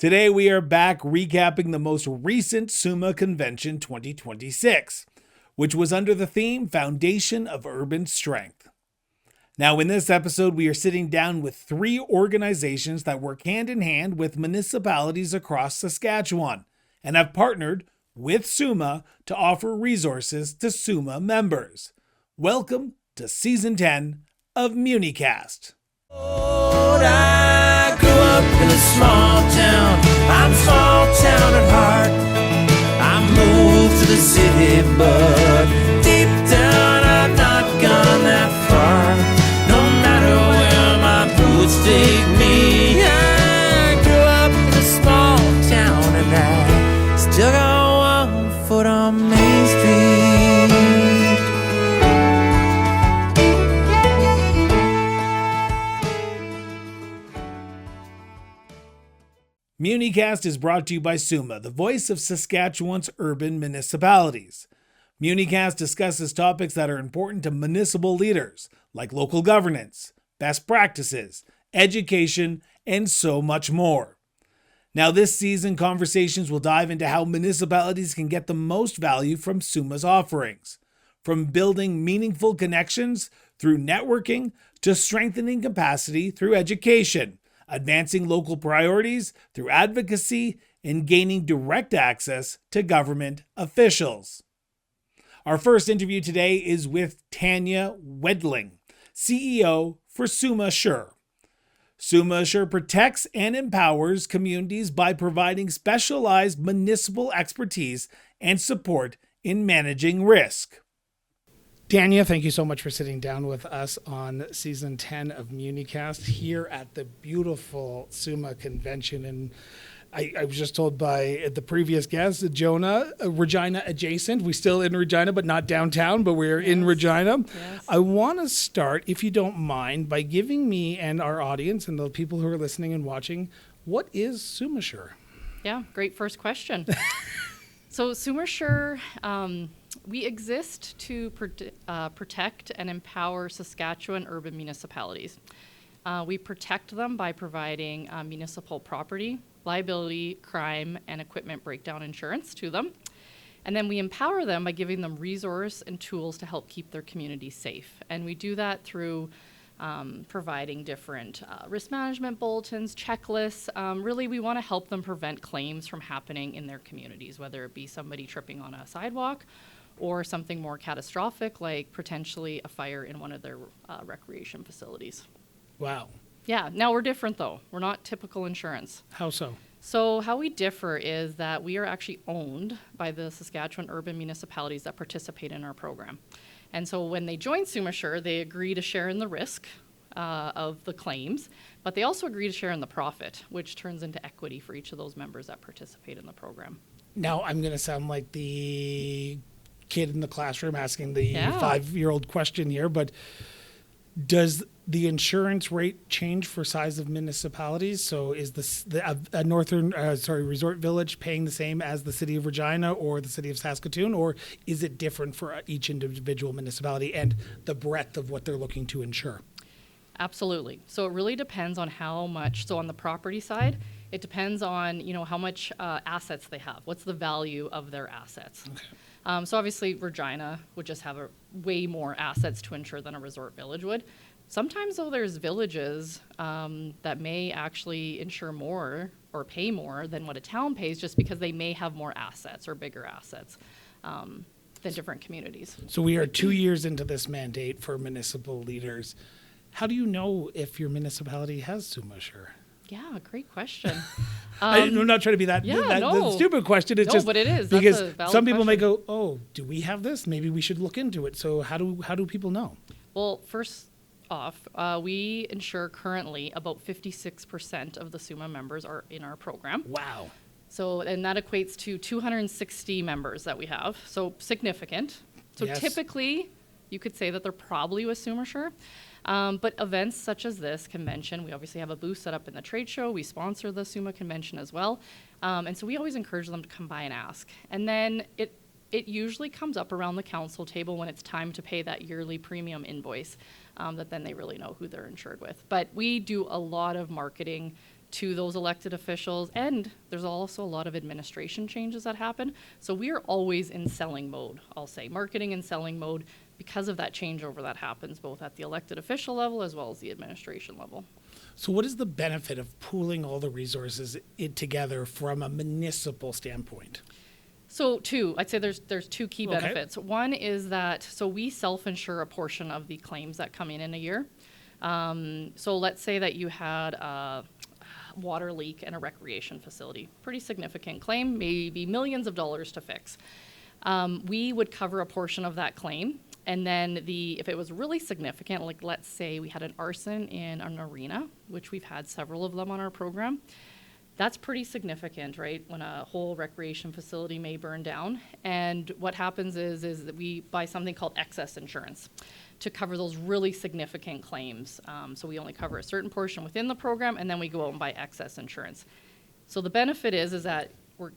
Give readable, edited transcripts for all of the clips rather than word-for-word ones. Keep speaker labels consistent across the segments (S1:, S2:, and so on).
S1: Today we are back recapping the most recent SUMA Convention 2026, which was under the theme Foundation of Urban Strength. Now in this episode we are sitting down with 3 organizations that work hand in hand with municipalities across Saskatchewan and have partnered with SUMA to offer resources to SUMA members. Welcome to Season 10 of Muni-Cast.
S2: I grew up in a small town. I'm small town at heart. I moved to the city, but deep down I've not gone that far. No matter where my boots take me, I grew up in a small town and I still got one foot on Main Street.
S1: Muni-Cast is brought to you by SUMA, the voice of Saskatchewan's urban municipalities. Muni-Cast discusses topics that are important to municipal leaders, like local governance, best practices, education, and so much more. Now this season, conversations will dive into how municipalities can get the most value from SUMA's offerings, from building meaningful connections through networking to strengthening capacity through education, advancing local priorities through advocacy, and gaining direct access to government officials. Our first interview today is with Tanya Wedling, CEO for SUMA Sure. SUMA Sure protects and empowers communities by providing specialized municipal expertise and support in managing risk. Tanya, thank you so much for sitting down with us on Season 10 of Muni-Cast here at the beautiful SUMA Convention. And I was just told by the previous guest, Jonah, Regina adjacent. We're still in Regina, but not downtown, but we're in Regina.
S3: Yes.
S1: I want to start, if you don't mind, by giving me and our audience and the people who are listening and watching, what is SUMA Sure?
S3: Yeah, great first question. So SUMA Sure, we exist to protect and empower Saskatchewan urban municipalities. We protect them by providing municipal property, liability, crime, and equipment breakdown insurance to them. And then we empower them by giving them resource and tools to help keep their communities safe. And we do that through providing different risk management bulletins, checklists. Really, we want to help them prevent claims from happening in their communities, whether it be somebody tripping on a sidewalk or something more catastrophic like potentially a fire in one of their recreation facilities.
S1: Wow.
S3: Yeah, now we're different though. We're not typical insurance.
S1: How so?
S3: So how we differ is that we are actually owned by the Saskatchewan urban municipalities that participate in our program. And so when they join SUMA Sure, they agree to share in the risk of the claims, but they also agree to share in the profit, which turns into equity for each of those members that participate in the program.
S1: Now I'm going to sound like the kid in the classroom asking the
S3: Yeah.
S1: 5-year-old question here, but does the insurance rate change for size of municipalities? So is the northern resort village paying the same as the city of Regina or the city of Saskatoon, or is it different for each individual municipality and the breadth of what they're looking to insure?
S3: Absolutely. So it really depends on how much. So on the property side, it depends on how much assets they have. What's the value of their assets? Okay. So obviously Regina would just have way more assets to insure than a resort village would. Sometimes though there's villages that may actually insure more or pay more than what a town pays just because they may have more assets or bigger assets than different communities.
S1: So we are 2 years into this mandate for municipal leaders. How do you know if your municipality has SUMA Sure?
S3: Yeah, great question.
S1: I'm not trying to be that stupid question. It's just
S3: but it is.
S1: Because
S3: That's a valid
S1: some people may
S3: question.
S1: go, "Oh, do we have this? Maybe we should look into it." So how do people know?
S3: Well, first off, we insure currently about 56% of the SUMA members are in our program.
S1: Wow.
S3: So, and that equates to 260 members that we have. So significant. So
S1: Yes.
S3: typically, you could say that they're probably with SUMA Sure. But events such as this convention, we obviously have a booth set up in the trade show. We sponsor the SUMA Convention as well. And so we always encourage them to come by and ask. And then it usually comes up around the council table when it's time to pay that yearly premium invoice, that then they really know who they're insured with. But we do a lot of marketing to those elected officials. And there's also a lot of administration changes that happen. So we are always in selling mode, I'll say, marketing and selling mode, because of that changeover that happens both at the elected official level as well as the administration level.
S1: So what is the benefit of pooling all the resources together from a municipal standpoint?
S3: So I'd say there's two key benefits. One is that, so we self-insure a portion of the claims that come in a year. So let's say that you had a water leak in a recreation facility, pretty significant claim, maybe millions of dollars to fix. We would cover a portion of that claim. And then if it was really significant, like let's say we had an arson in an arena, which we've had several of them on our program, that's pretty significant, right? When a whole recreation facility may burn down. And what happens is that we buy something called excess insurance to cover those really significant claims. So we only cover a certain portion within the program, and then we go out and buy excess insurance. So the benefit is that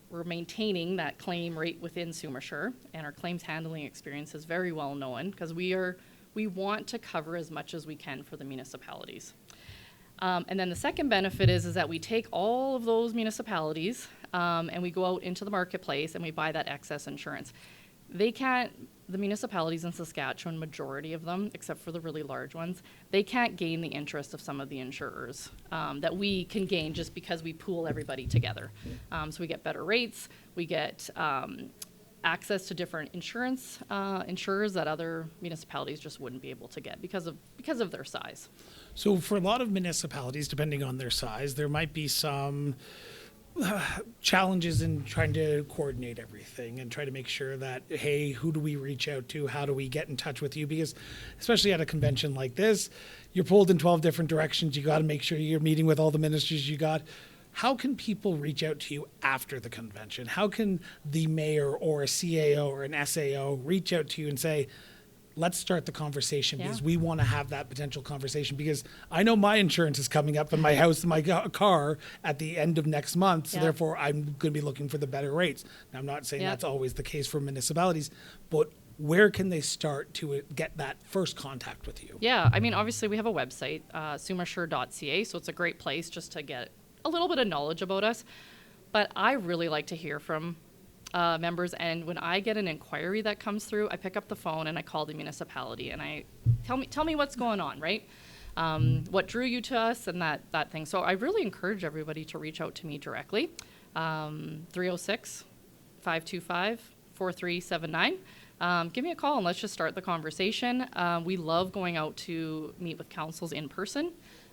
S3: we're maintaining that claim rate within SUMA Sure, and our claims handling experience is very well known, because we want to cover as much as we can for the municipalities. And then the second benefit is that we take all of those municipalities and we go out into the marketplace and we buy that excess insurance. The municipalities in Saskatchewan, majority of them, except for the really large ones, they can't gain the interest of some of the insurers that we can gain just because we pool everybody together. So we get better rates, we get access to different insurers that other municipalities just wouldn't be able to get because of their size.
S1: So for a lot of municipalities, depending on their size, there might be some challenges in trying to coordinate everything and try to make sure that, hey, who do we reach out to? How do we get in touch with you? Because especially at a convention like this, you're pulled in 12 different directions. You got to make sure you're meeting with all the ministers you got. How can people reach out to you after the convention? How can the mayor or a CAO or an SAO reach out to you and say, let's start the conversation, because we want to have that potential conversation, because I know my insurance is coming up in my house and my car at the end of next month. So therefore I'm going to be looking for the better rates. Now, I'm not saying that's always the case for municipalities, but where can they start to get that first contact with you? Yeah,
S3: I mean, obviously we have a website, sumasure.ca. So it's a great place just to get a little bit of knowledge about us. But I really like to hear from members, and when I get an inquiry that comes through, I pick up the phone and I call the municipality and I tell me what's going on, right? What drew you to us and that thing. So I really encourage everybody to reach out to me directly. 306-525-4379. Give me a call and let's just start the conversation. We love going out to meet with councils in person.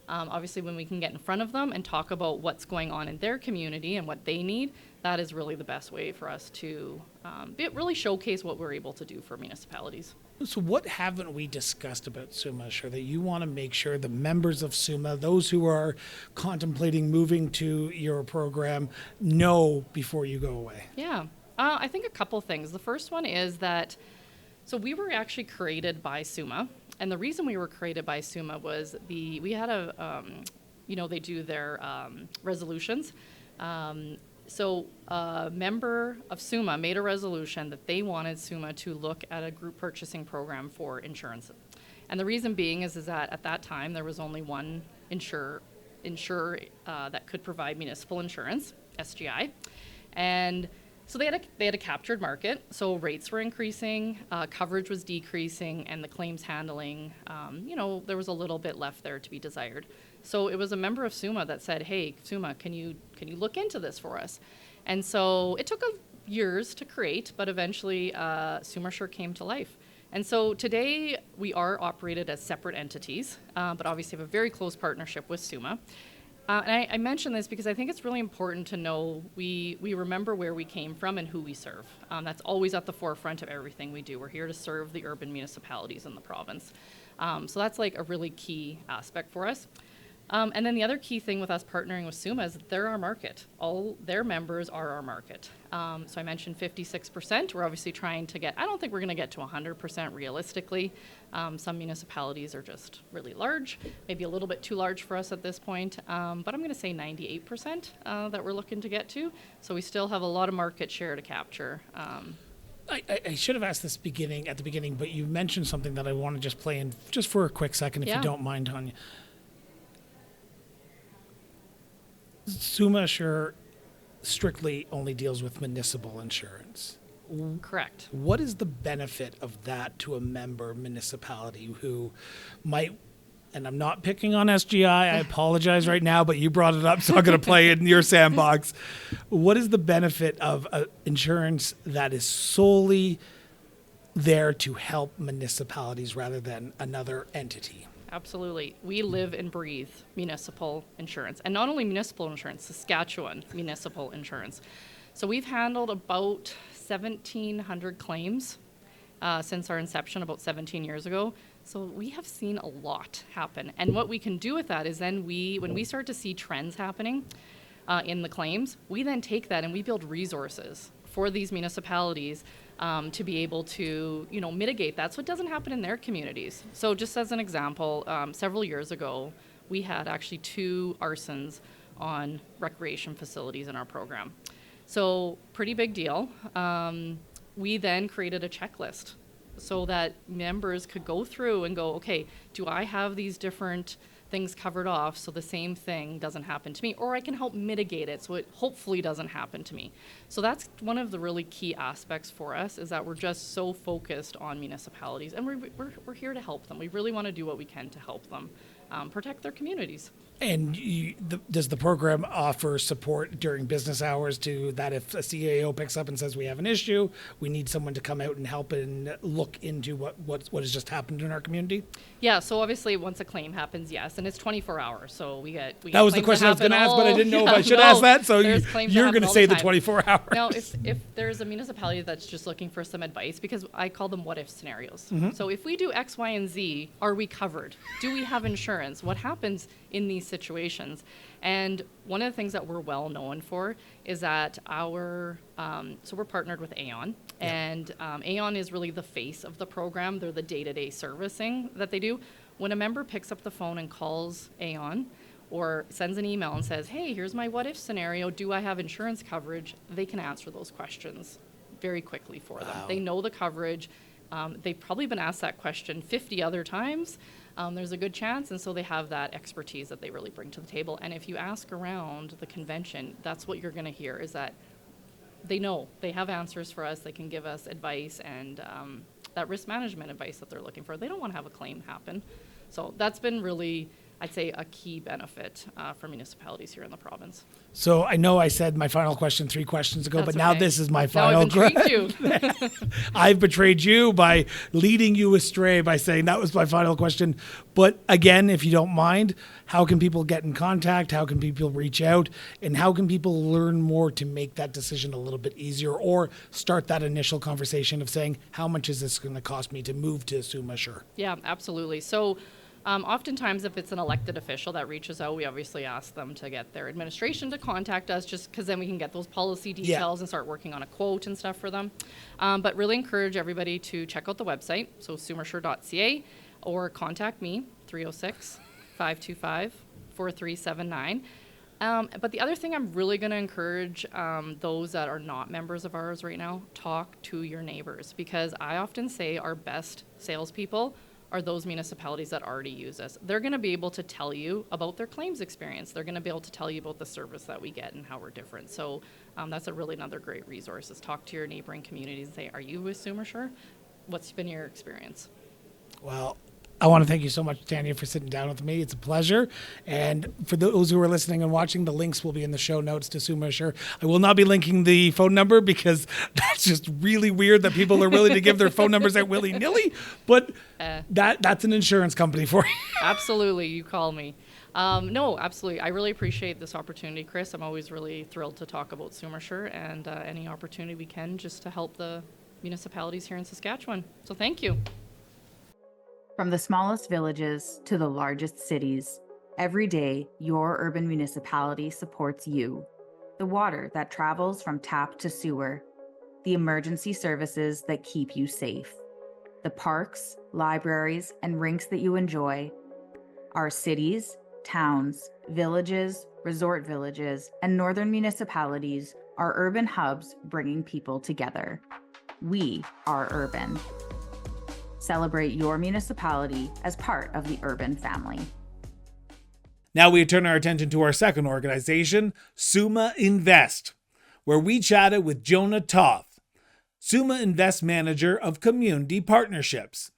S3: Obviously, when we can get in front of them and talk about what's going on in their community and what they need, that is really the best way for us to really showcase what we're able to do for municipalities.
S1: So what haven't we discussed about SUMA Sure that you want to make sure the members of SUMA, those who are contemplating moving to your program, know before you go away?
S3: Yeah, I think a couple things. The first one is that, so we were actually created by SUMA. And the reason we were created by SUMA was we had they do their resolutions. So a member of SUMA made a resolution that they wanted SUMA to look at a group purchasing program for insurance. And the reason being is that at that time there was only one insurer that could provide municipal insurance, SGI. And so they had a captured market, so rates were increasing, coverage was decreasing, and the claims handling, there was a little bit left there to be desired. So it was a member of SUMA that said, hey, SUMA, can you look into this for us? And so it took years to create, but eventually SUMA Sure came to life. And so today we are operated as separate entities, but obviously have a very close partnership with SUMA. And I mention this because I think it's really important to know we remember where we came from and who we serve. That's always at the forefront of everything we do. We're here to serve the urban municipalities in the province. So that's like a really key aspect for us. And then the other key thing with us partnering with SUMA is that they're our market. All their members are our market. So I mentioned 56%. We're obviously trying to get, I don't think we're going to get to 100% realistically. Some municipalities are just really large, maybe a little bit too large for us at this point. But I'm going to say 98% that we're looking to get to. So we still have a lot of market share to capture.
S1: I should have asked this at the beginning, but you mentioned something that I want to just play in just for a quick second, if you don't mind, Tanya. SUMA sure strictly only deals with municipal insurance.
S3: Correct.
S1: What is the benefit of that to a member municipality who might, and I'm not picking on SGI, I apologize right now, but you brought it up, so I'm going to play it in your sandbox. What is the benefit of insurance that is solely there to help municipalities rather than another entity?
S3: Absolutely. We live and breathe municipal insurance. And not only municipal insurance, Saskatchewan municipal insurance. So we've handled about 1,700 claims since our inception about 17 years ago. So we have seen a lot happen. And what we can do with that is then when we start to see trends happening in the claims, we then take that and we build resources for these municipalities to be able to, mitigate that so it doesn't happen in their communities. So just as an example, several years ago, we had actually 2 arsons on recreation facilities in our program. So pretty big deal. We then created a checklist so that members could go through and go, okay, do I have these different things covered off so the same thing doesn't happen to me, or I can help mitigate it so it hopefully doesn't happen to me. So that's one of the really key aspects for us, is that we're just so focused on municipalities, and we're here to help them. We really want to do what we can to help them protect their communities.
S1: And does the program offer support during business hours to that if a CAO picks up and says we have an issue, we need someone to come out and help and look into what has just happened in our community?
S3: Yeah, so obviously once a claim happens, yes, and it's 24 hours. So we get
S1: that was the question I was going to ask, but I didn't know if I should ask that. So you're going to say the 24 hours.
S3: Now, if there's a municipality that's just looking for some advice, because I call them what if scenarios.
S1: Mm-hmm.
S3: So if we do X, Y, and Z, are we covered? Do we have insurance? What happens in these situations? And one of the things that we're well known for is that so we're partnered with Aon, and Aon is really the face of the program. They're the day-to-day servicing that they do. When a member picks up the phone and calls Aon or sends an email and says, hey, here's my what if scenario, do I have insurance coverage? They can answer those questions very quickly for them. They know the coverage. They've probably been asked that question 50 other times. There's a good chance, and so they have that expertise that they really bring to the table. And if you ask around the convention, that's what you're going to hear, is that they know. They have answers for us. They can give us advice and that risk management advice that they're looking for. They don't want to have a claim happen. So that's been really, I'd say, a key benefit for municipalities here in the province.
S1: So I know I said my final question 3 questions ago,
S3: That's
S1: but now
S3: okay.
S1: this is my final
S3: question.
S1: I've betrayed you by leading you astray by saying that was my final question. But again, if you don't mind, how can people get in contact? How can people reach out? And how can people learn more to make that decision a little bit easier, or start that initial conversation of saying, how much is this going to cost me to move to SUMA? Sure.
S3: Yeah, absolutely. So oftentimes, if it's an elected official that reaches out, we obviously ask them to get their administration to contact us, just because then we can get those policy details and start working on a quote and stuff for them. But really encourage everybody to check out the website, so sumersure.ca, or contact me, 306-525-4379. But the other thing I'm really going to encourage those that are not members of ours right now, talk to your neighbors, because I often say our best salespeople are those municipalities that already use us. They're going to be able to tell you about their claims experience. They're going to be able to tell you about the service that we get and how we're different. So that's another great resource, is talk to your neighboring communities and say, are you with SUMA Sure? What's been your experience?
S1: Well, I want to thank you so much, Tanya, for sitting down with me. It's a pleasure. And for those who are listening and watching, the links will be in the show notes to SUMA Sure. I will not be linking the phone number, because that's just really weird that people are willing to give their phone numbers out willy-nilly. But that's an insurance company for you.
S3: Absolutely. You call me. No, absolutely. I really appreciate this opportunity, Chris. I'm always really thrilled to talk about SUMA Sure, and any opportunity we can just to help the municipalities here in Saskatchewan. So thank you.
S4: From the smallest villages to the largest cities, every day your urban municipality supports you. The water that travels from tap to sewer, the emergency services that keep you safe, the parks, libraries, and rinks that you enjoy. Our cities, towns, villages, resort villages, and northern municipalities are urban hubs bringing people together. We are urban. Celebrate your municipality as part of the urban family.
S1: Now we turn our attention to our second organization, SUMA Invest, where we chatted with Jonah Toth, SUMA Invest Manager of Community Partnerships.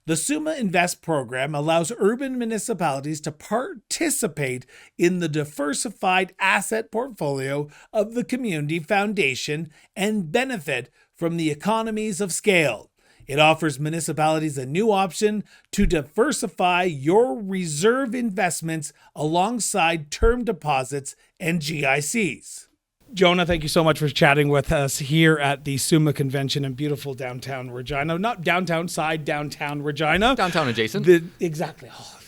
S1: The SUMA Invest program allows urban municipalities to participate in the diversified asset portfolio of the Community Foundation and benefit from the economies of scale. It offers municipalities a new option to diversify your reserve investments alongside term deposits and GICs. Jonah, thank you so much for chatting with us here at the SUMA Convention in beautiful downtown Regina. Not downtown side, downtown Regina.
S5: Downtown adjacent.
S1: Exactly. Oh,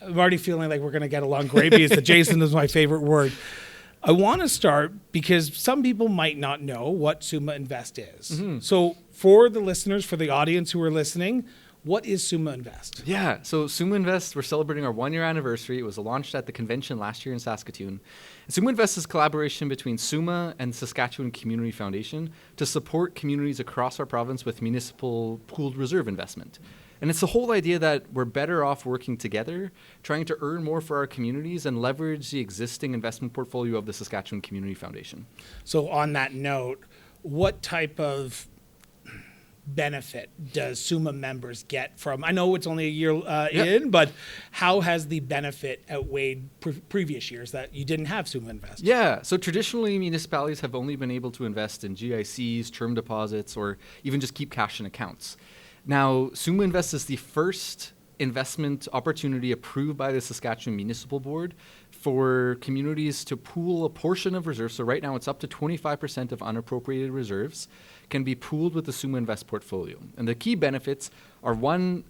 S1: I'm already feeling like we're going to get along great because adjacent is my favorite word. I want to start because some people might not know what SUMA Invest is. Mm-hmm. So for the listeners, for the audience who are listening, what is SUMA Invest?
S5: Yeah, so SUMA Invest, we're celebrating our 1-year anniversary. It was launched at the convention last year in Saskatoon. And SUMA Invest is a collaboration between SUMA and Saskatchewan Community Foundation to support communities across our province with municipal pooled reserve investment. And it's the whole idea that we're better off working together, trying to earn more for our communities and leverage the existing investment portfolio of the Saskatchewan Community Foundation.
S1: So on that note, what type of benefit does SUMA members get from, I know it's only a year in, but how has the benefit outweighed previous years that you didn't have SUMA Invest?
S5: Yeah, so traditionally municipalities have only been able to invest in GICs, term deposits, or even just keep cash in accounts. Now, SUMA Invest is the first investment opportunity approved by the Saskatchewan Municipal Board for communities to pool a portion of reserves. So right now it's up to 25% of unappropriated reserves can be pooled with the SUMA Invest portfolio. And the key benefits are one,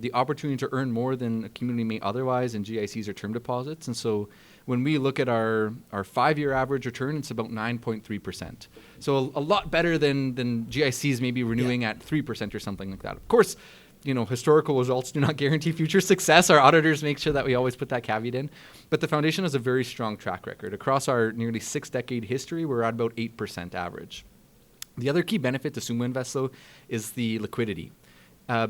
S5: the opportunity to earn more than a community may otherwise in GICs or term deposits. And so when we look at our 5-year average return, it's about 9.3%. So a lot better than GICs maybe renewing at 3% or something like that. Of course, historical results do not guarantee future success. Our auditors make sure that we always put that caveat in. But the foundation has a very strong track record. Across our nearly 6-decade history, we're at about 8% average. The other key benefit to SUMA Invest, though, is the liquidity.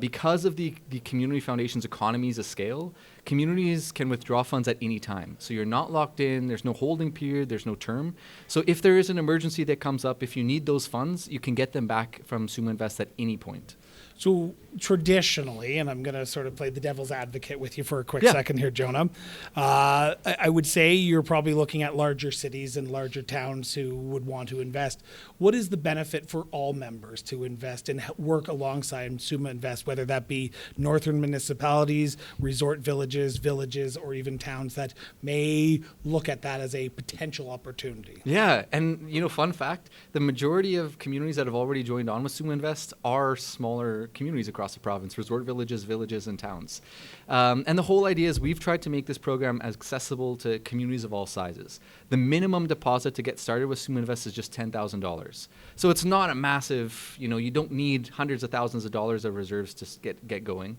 S5: Because of the Community Foundation's economies of scale, communities can withdraw funds at any time. So you're not locked in, there's no holding period, there's no term. So if there is an emergency that comes up, if you need those funds, you can get them back from SUMA Invest at any point.
S1: So traditionally, and I'm going to sort of play the devil's advocate with you for a quick second here, Jonah, I would say you're probably looking at larger cities and larger towns who would want to invest. What is the benefit for all members to invest and work alongside SUMA Invest, whether that be northern municipalities, resort villages, or even towns that may look at that as a potential opportunity?
S5: Yeah, and fun fact, the majority of communities that have already joined on with SUMA Invest are smaller communities across the province, resort villages, and towns. And the whole idea is we've tried to make this program accessible to communities of all sizes. The minimum deposit to get started with SUMA Invest is just $10,000. So it's not a massive, you don't need hundreds of thousands of dollars of reserves to get going.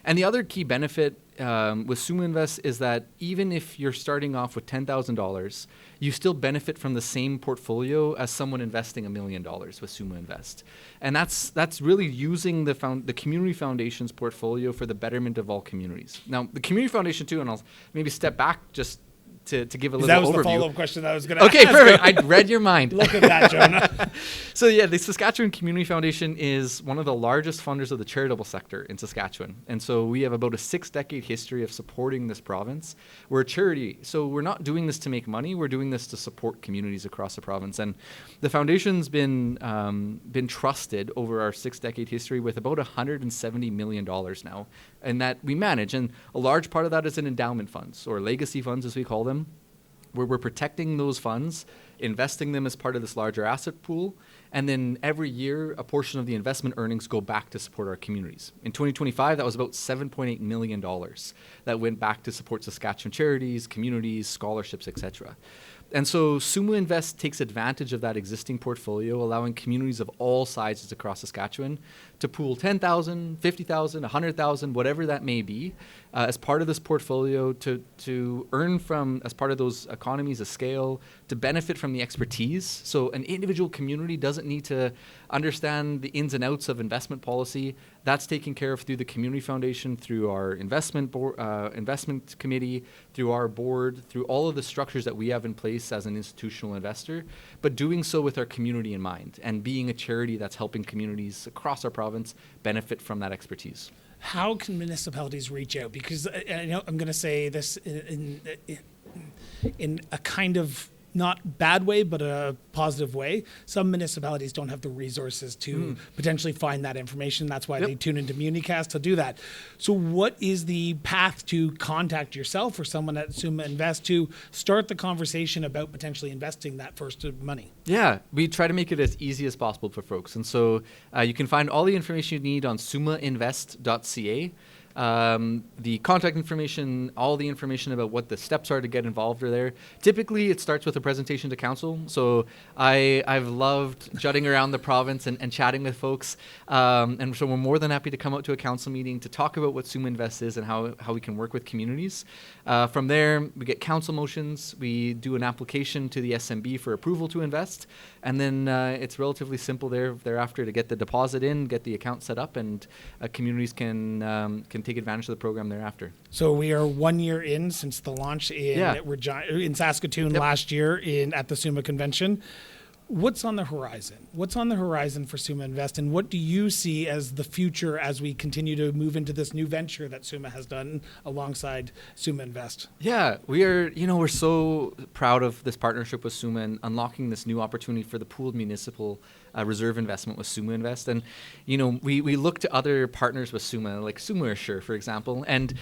S5: And the other key benefit with SUMA Invest is that even if you're starting off with $10,000, you still benefit from the same portfolio as someone investing $1 million with SUMA Invest. And that's really using the Community Foundation's portfolio for the betterment of all communities. Now, the Community Foundation too, and I'll maybe step back just to give a little overview.
S1: That was the follow-up question that I was going to ask.
S5: Okay, perfect. I read your mind.
S1: Look at that, Jonah.
S5: So yeah, the Saskatchewan Community Foundation is one of the largest funders of the charitable sector in Saskatchewan. And so we have about a 6-decade history of supporting this province. We're a charity, so we're not doing this to make money. We're doing this to support communities across the province. And the foundation's been trusted over our 6-decade history with about $170 million now, and that we manage. And a large part of that is in endowment funds, or legacy funds as we call them, where we're protecting those funds, investing them as part of this larger asset pool, and then every year a portion of the investment earnings go back to support our communities. In 2025, that was about $7.8 million that went back to support Saskatchewan charities, communities, scholarships, etc. And so SUMA Invest takes advantage of that existing portfolio, allowing communities of all sizes across Saskatchewan to pool $10,000, $50,000, $100,000, whatever that may be, as part of this portfolio to earn from, as part of those economies of scale, to benefit from the expertise. So an individual community doesn't need to understand the ins and outs of investment policy. That's taken care of through the Community Foundation, through our investment committee, through our board, through all of the structures that we have in place as an institutional investor, but doing so with our community in mind and being a charity that's helping communities across our province benefit from that expertise.
S1: How can municipalities reach out? Because I know I'm going to say this in a kind of not bad way, but a positive way. Some municipalities don't have the resources to potentially find that information. That's why they tune into Muni-Cast to do that. So what is the path to contact yourself or someone at SUMA Invest to start the conversation about potentially investing that first money?
S5: Yeah, we try to make it as easy as possible for folks. And so you can find all the information you need on sumainvest.ca. The contact information, all the information about what the steps are to get involved are there. Typically, it starts with a presentation to council. So I've loved jutting around the province and chatting with folks. And so we're more than happy to come out to a council meeting to talk about what SUMA Invest is and how we can work with communities. From there, we get council motions. We do an application to the SMB for approval to invest. And then it's relatively simple thereafter to get the deposit in, get the account set up, and communities can take advantage of the program thereafter.
S1: So we are 1 year in since the launch in Saskatoon last year at the SUMA Convention. What's on the horizon? What's on the horizon for SUMA Invest, and what do you see as the future as we continue to move into this new venture that SUMA has done alongside SUMA Invest?
S5: Yeah, we're so proud of this partnership with SUMA and unlocking this new opportunity for the pooled municipal reserve investment with SUMA Invest. And, we look to other partners with SUMA, like SUMA Assure, for example. And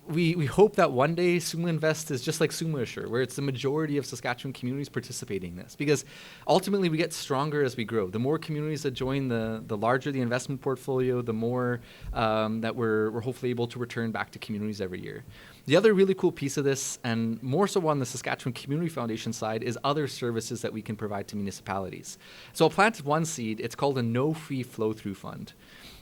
S5: we hope that one day SUMA Invest is just like SUMA Assure, where it's the majority of Saskatchewan communities participating in this. Because ultimately, we get stronger as we grow. The more communities that join, the larger the investment portfolio, the more that we're hopefully able to return back to communities every year. The other really cool piece of this, and more so on the Saskatchewan Community Foundation side, is other services that we can provide to municipalities. So I'll plant one seed. It's called a no-fee flow-through fund.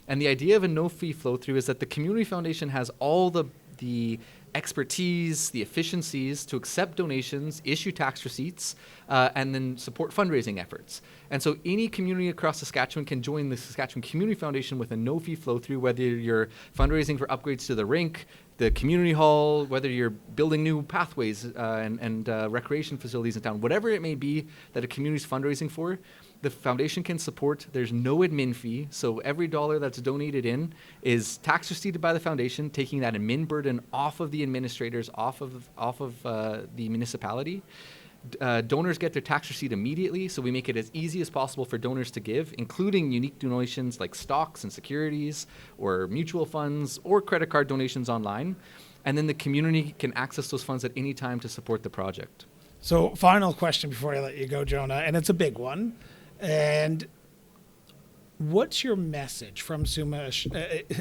S5: And the idea of a no-fee flow-through is that the Community Foundation has all the expertise, the efficiencies to accept donations, issue tax receipts, and then support fundraising efforts. And so any community across Saskatchewan can join the Saskatchewan Community Foundation with a no-fee flow-through, whether you're fundraising for upgrades to the rink, the community hall, whether you're building new pathways and recreation facilities in town, whatever it may be that a community's fundraising for, the foundation can support. There's no admin fee, so every dollar that's donated in is tax receipted by the foundation, taking that admin burden off of the administrators, off of the municipality. Donors get their tax receipt immediately, so we make it as easy as possible for donors to give, including unique donations like stocks and securities or mutual funds or credit card donations online. And then the community can access those funds at any time to support the project.
S1: So final question before I let you go, Jonah, and it's a big one. And what's your message from SUMA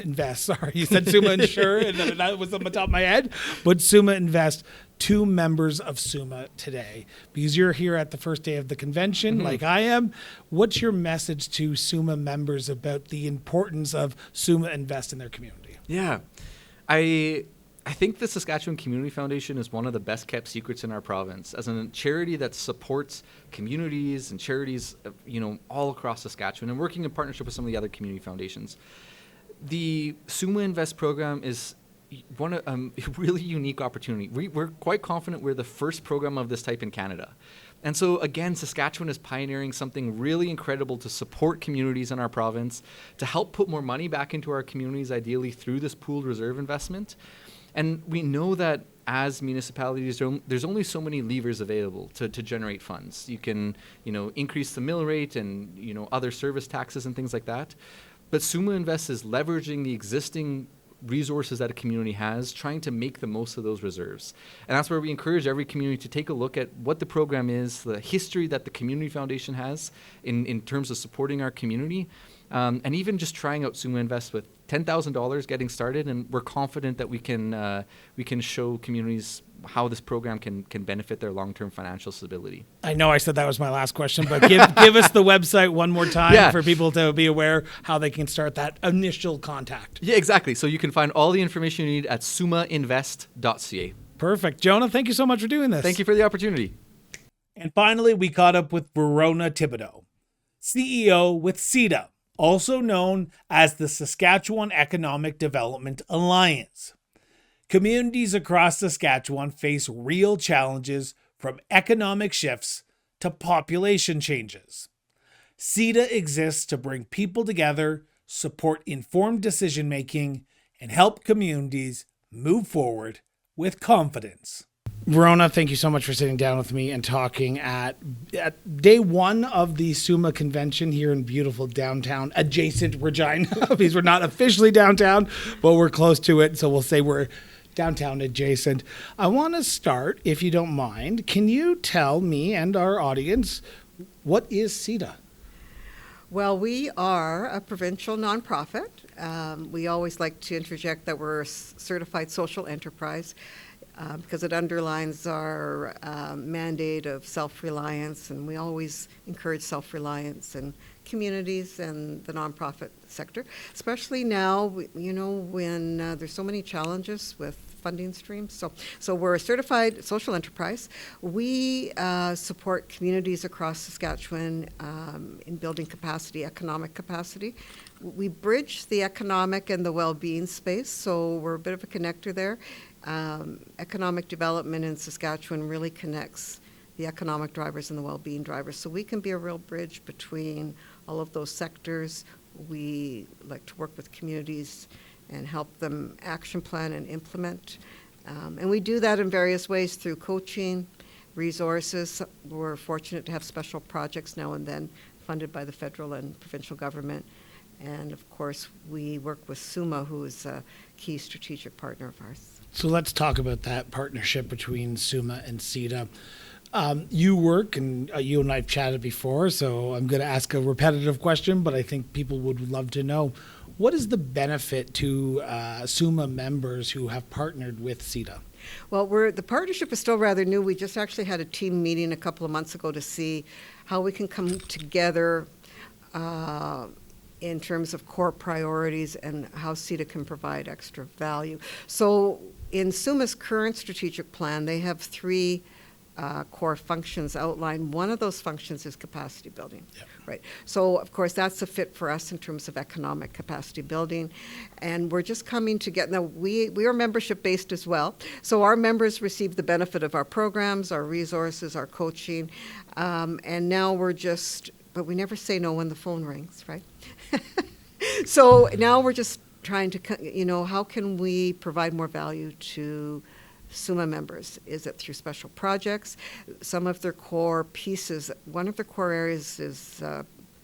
S1: Invest? Sorry, you said SUMA Insure, and that was on the top of my head. But SUMA Invest to members of SUMA today, because you're here at the first day of the convention, like I am. What's your message to SUMA members about the importance of SUMA Invest in their community?
S5: Yeah, I think the Saskatchewan Community Foundation is one of the best kept secrets in our province. As a charity that supports communities and charities, all across Saskatchewan, and working in partnership with some of the other community foundations. The SUMA Invest program is one a really unique opportunity. We're quite confident we're the first program of this type in Canada. And so again, Saskatchewan is pioneering something really incredible to support communities in our province, to help put more money back into our communities, ideally through this pooled reserve investment. And we know that as municipalities, there's only so many levers available to generate funds. You can, increase the mill rate and, other service taxes and things like that. But SUMA Invest is leveraging the existing resources that a community has, trying to make the most of those reserves. And that's where we encourage every community to take a look at what the program is, the history that the Community Foundation has in terms of supporting our community, and even just trying out SUMA Invest with $10,000 getting started, and we're confident that we can show communities how this program can benefit their long-term financial stability.
S1: I know I said that was my last question, but give us the website one more time for people to be aware how they can start that initial contact.
S5: Yeah, exactly. So you can find all the information you need at sumainvest.ca.
S1: Perfect. Jonah, thank you so much for doing this.
S5: Thank you for the opportunity.
S1: And finally, we caught up with Verona Thibodeau, CEO with SEDA, also known as the Saskatchewan Economic Development Alliance. Communities across Saskatchewan face real challenges from economic shifts to population changes. SEDA exists to bring people together, support informed decision-making, and help communities move forward with confidence. Verona, thank you so much for sitting down with me and talking at day one of the SUMA Convention here in beautiful downtown adjacent Regina, because we're not officially downtown, but we're close to it, so we'll say we're downtown adjacent. I want to start, if you don't mind, can you tell me and our audience, what is SEDA?
S6: Well, we are a provincial nonprofit. We always like to interject that we're a certified social enterprise because it underlines our mandate of self-reliance, and we always encourage self-reliance in communities and the nonprofit sector, especially now, when there's so many challenges with funding streams. So we're a certified social enterprise. We support communities across Saskatchewan in building capacity, economic capacity. We bridge the economic and the well-being space, so we're a bit of a connector there. Economic development in Saskatchewan really connects the economic drivers and the well-being drivers. So we can be a real bridge between all of those sectors. We like to work with communities and help them action plan and implement. And we do that in various ways through coaching, resources. We're fortunate to have special projects now and then funded by the federal and provincial government. And of course, we work with SUMA, who is a key strategic partner of ours.
S1: So let's talk about that partnership between SUMA and SEDA. You work, and you and I have chatted before, so I'm going to ask a repetitive question, but I think people would love to know. What is the benefit to SUMA members who have partnered with SEDA?
S6: Well, the partnership is still rather new. We just actually had a team meeting a couple of months ago to see how we can come together in terms of core priorities and how SEDA can provide extra value. So in SUMA's current strategic plan, they have three core functions outlined. One of those functions is capacity building, right? So of course that's a fit for us in terms of economic capacity building, and we're just coming together. Now we are membership based as well, so our members receive the benefit of our programs, our resources, our coaching, and now but we never say no when the phone rings, right? So now we're just trying to, how can we provide more value to SUMA members? Is it through special projects? Some of their core pieces, one of their core areas is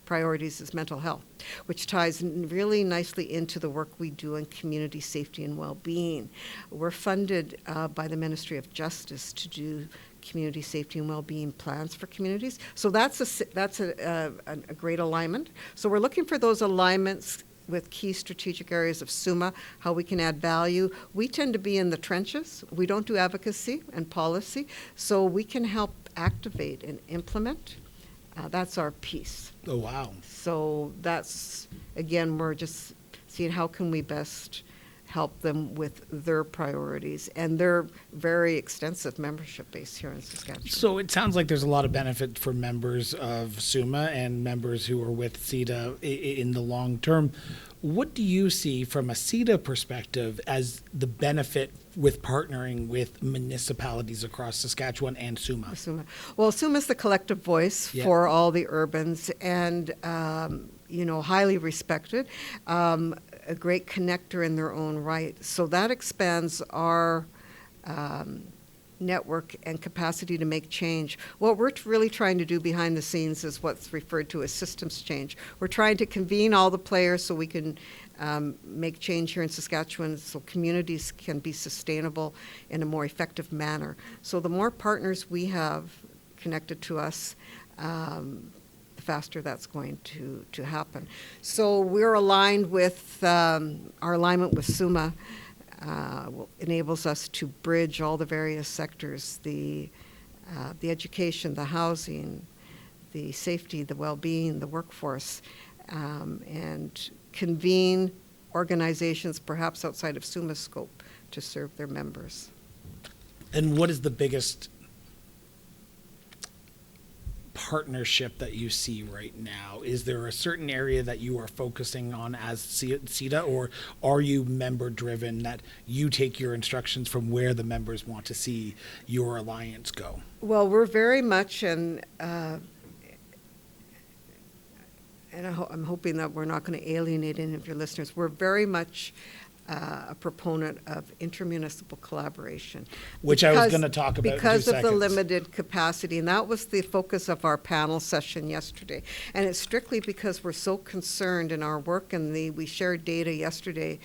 S6: priorities is mental health, which ties really nicely into the work we do in community safety and well-being. We're funded by the Ministry of Justice to do community safety and well-being plans for communities. So that's a great alignment. So we're looking for those alignments with key strategic areas of SUMA, how we can add value. We tend to be in the trenches. We don't do advocacy and policy, so we can help activate and implement. That's our piece.
S1: Oh, wow.
S6: So that's, again, we're just seeing how can we best help them with their priorities and their very extensive membership base here in Saskatchewan.
S1: So it sounds like there's a lot of benefit for members of SUMA and members who are with SEDA in the long term. What do you see from a SEDA perspective as the benefit with partnering with municipalities across Saskatchewan and SUMA?
S6: Well, SUMA is the collective voice for all the urbans and, highly respected. A great connector in their own right. So that expands our network and capacity to make change. What we're really trying to do behind the scenes is what's referred to as systems change. We're trying to convene all the players so we can make change here in Saskatchewan so communities can be sustainable in a more effective manner. So the more partners we have connected to us, the faster that's going to happen. So we're aligned with, our alignment with SUMA enables us to bridge all the various sectors, the education, the housing, the safety, the well-being, the workforce, and convene organizations perhaps outside of SUMA's scope to serve their members.
S1: And what is the biggest partnership that you see right now? Is there a certain area that you are focusing on as CETA, or are you member driven, that you take your instructions from where the members want to see your alliance go?
S6: Well, we're very much, I'm hoping that we're not going to alienate any of your listeners, we're very much a proponent of intermunicipal collaboration.
S1: Which I was going to talk about in 2
S6: because of
S1: seconds.
S6: the limited capacity, and that was the focus of our panel session yesterday. And it's strictly because we're so concerned in our work, and we shared data yesterday,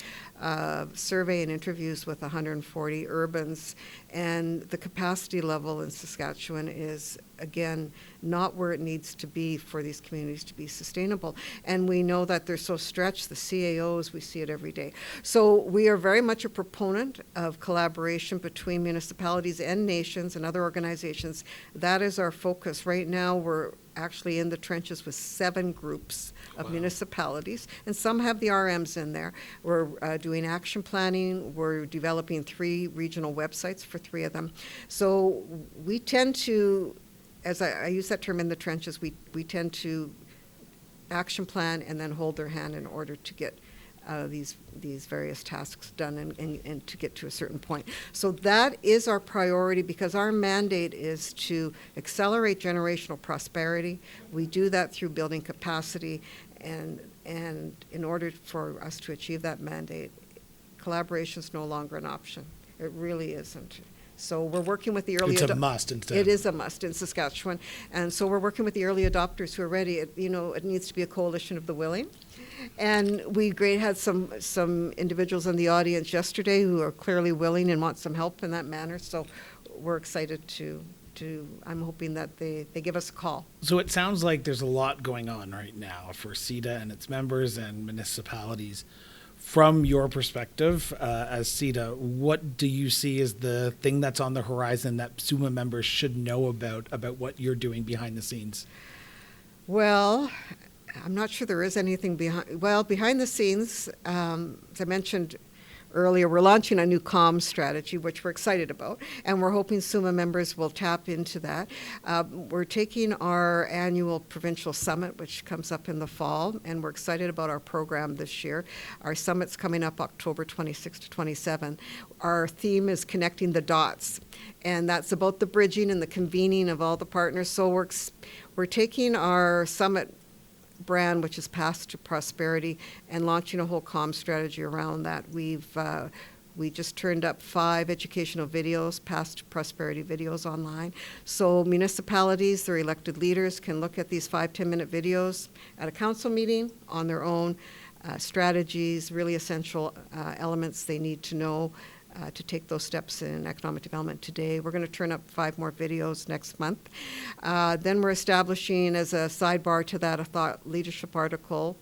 S6: survey and interviews with 140 urbans, and the capacity level in Saskatchewan is, again, not where it needs to be for these communities to be sustainable. And we know that they're so stretched, the CAOs, we see it every day. So we are very much a proponent of collaboration between municipalities and nations and other organizations. That is our focus. Right now, we're actually in the trenches with 7 groups of municipalities, and some have the RMs in there. We're doing action planning. We're developing 3 regional websites for 3 of them. So we tend to, as I use that term, in the trenches, we tend to action plan and then hold their hand in order to get these various tasks done and to get to a certain point. So that is our priority, because our mandate is to accelerate generational prosperity. We do that through building capacity, and in order for us to achieve that mandate, collaboration is no longer an option. It really isn't. So we're working with the early
S1: It's a must instead.
S6: It is a must in Saskatchewan. And so we're working with the early adopters who are ready. It needs to be a coalition of the willing. And we had some individuals in the audience yesterday who are clearly willing and want some help in that manner. So we're excited to I'm hoping that they give us a call.
S1: So it sounds like there's a lot going on right now for CETA and its members and municipalities. From your perspective as CETA, what do you see as the thing that's on the horizon that SUMA members should know about what you're doing behind the scenes?
S6: Well, I'm not sure there is anything behind the scenes. As I mentioned earlier, we're launching a new comms strategy, which we're excited about, and we're hoping SUMA members will tap into that. We're taking our annual provincial summit, which comes up in the fall, and we're excited about our program this year. Our summit's coming up October 26 to 27. Our theme is connecting the dots, and that's about the bridging and the convening of all the partners. So we're taking our summit brand, which is Path to Prosperity, and launching a whole comm strategy around that. We just turned up 5 educational videos, Path to Prosperity videos online. So municipalities, their elected leaders, can look at these 5 10-minute videos at a council meeting on their own, strategies, really essential elements they need to know to take those steps in economic development today. We're going to turn up 5 more videos next month. Then we're establishing, as a sidebar to that, a thought leadership article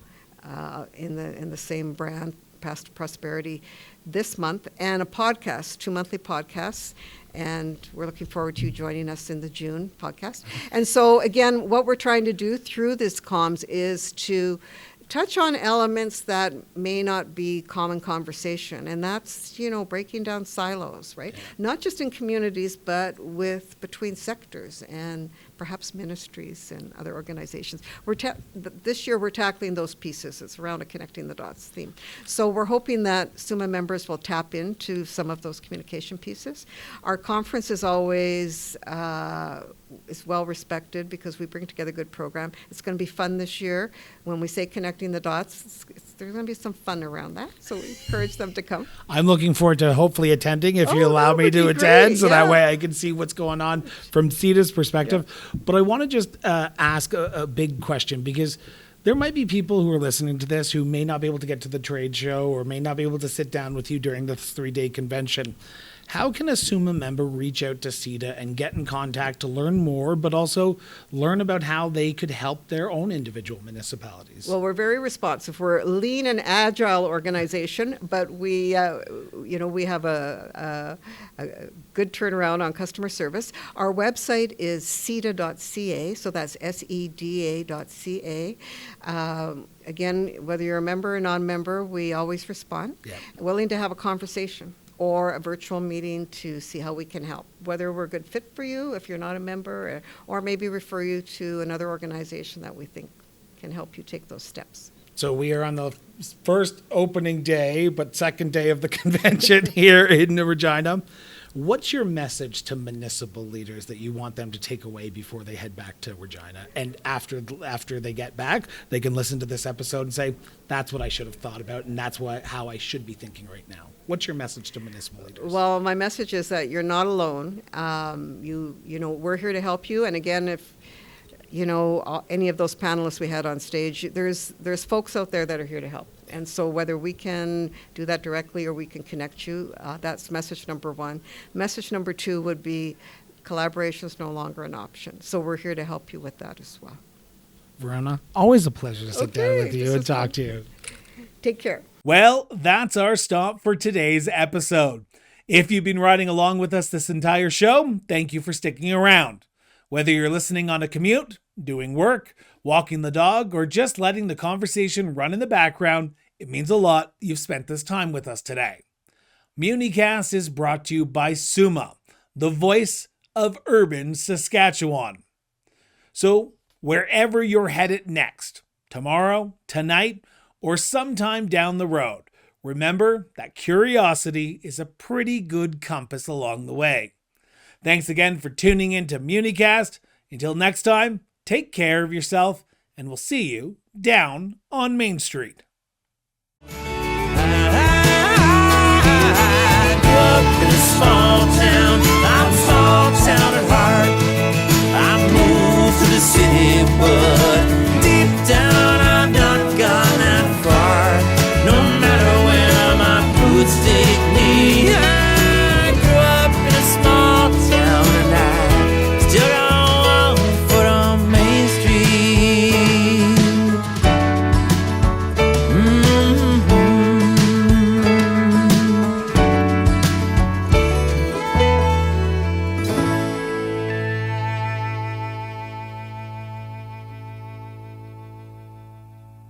S6: in the same brand, Path to Prosperity, this month, and a podcast, 2 monthly podcasts. And we're looking forward to you joining us in the June podcast. And so, again, what we're trying to do through this comms is to touch on elements that may not be common conversation, and that's, breaking down silos, right? Yeah. Not just in communities, but between sectors and perhaps ministries and other organizations. This year we're tackling those pieces. It's around a connecting the dots theme. So we're hoping that SUMA members will tap into some of those communication pieces. Our conference is always is well respected because we bring together a good program. It's going to be fun this year. When we say connecting the dots, there's going to be some fun around that. So we encourage them to come.
S1: I'm looking forward to hopefully attending if you allow me to attend, so that way I can see what's going on from CETA's perspective. Yeah. But I want to just ask a big question, because there might be people who are listening to this who may not be able to get to the trade show or may not be able to sit down with you during the 3-day convention. How can a SUMA member reach out to CETA and get in contact to learn more, but also learn about how they could help their own individual municipalities?
S6: Well, we're very responsive. We're a lean and agile organization, but we have a good turnaround on customer service. Our website is seda.ca, so that's seda.ca. Again, whether you're a member or non-member, we always respond.
S1: Yeah.
S6: Willing to have a conversation or a virtual meeting to see how we can help, whether we're a good fit for you if you're not a member, or maybe refer you to another organization that we think can help you take those steps.
S1: So we are on the first opening day, but second day of the convention here in Regina. What's your message to municipal leaders that you want them to take away before they head back to Regina? And after they get back, they can listen to this episode and say, that's what I should have thought about, and that's how I should be thinking right now. What's your message to municipal leaders?
S6: Well, my message is that you're not alone. We're here to help you. And again, if any of those panelists we had on stage, there's folks out there that are here to help. And so whether we can do that directly or we can connect you, that's message number one. Message number two would be collaboration is no longer an option. So we're here to help you with that as well.
S1: Verona, always a pleasure to sit down with you and talk to you.
S6: Take care.
S1: Well, that's our stop for today's episode. If you've been riding along with us this entire show, thank you for sticking around. Whether you're listening on a commute, doing work, walking the dog, or just letting the conversation run in the background, it means a lot you've spent this time with us today. MuniCast is brought to you by SUMA, the voice of urban Saskatchewan. So, wherever you're headed next, tomorrow, tonight, or sometime down the road, remember that curiosity is a pretty good compass along the way. Thanks again for tuning in to MuniCast. Until next time, take care of yourself, and we'll see you down on Main Street.
S2: I grew up in a small town.